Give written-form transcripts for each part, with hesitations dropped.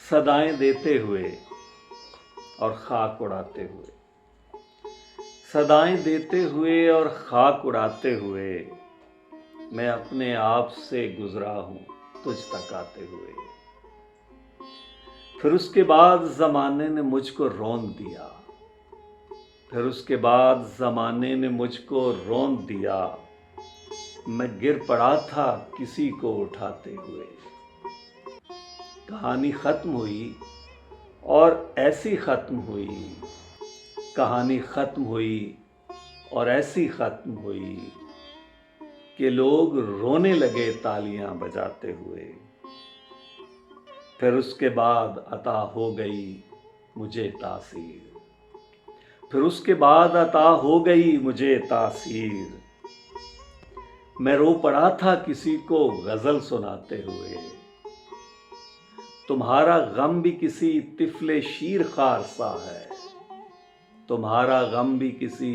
सदाएं देते हुए और खाक उड़ाते हुए, सदाएं देते हुए और खाक उड़ाते हुए, मैं अपने आप से गुजरा हूं तुझ तक आते हुए। फिर उसके बाद ज़माने ने मुझको रौंद दिया, फिर उसके बाद ज़माने ने मुझको रौंद दिया। मैं गिर पड़ा था किसी को उठाते हुए। कहानी ख़त्म हुई और ऐसी ख़त्म हुई, कहानी ख़त्म हुई और ऐसी ख़त्म हुई कि लोग रोने लगे तालियां बजाते हुए। फिर उसके बाद अता हो गई मुझे तासीर, फिर उसके बाद अता हो गई मुझे तासीर। मैं रो पड़ा था किसी को गज़ल सुनाते हुए। तुम्हारा गम भी किसी तिफले शीर खार सा है, तुम्हारा गम भी किसी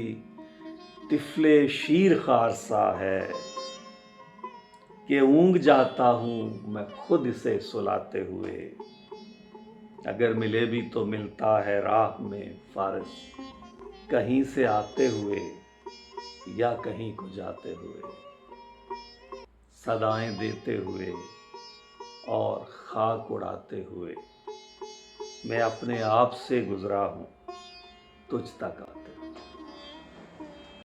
तिफले शीर खार सा है कि ऊँग जाता हूँ मैं खुद इसे सुलाते हुए। अगर मिले भी तो मिलता है राह में फारस, कहीं से आते हुए या कहीं को जाते हुए। सदाएं देते हुए और खाक उड़ाते हुए, मैं अपने आप से गुजरा हूँ तुझ तक आते हुए।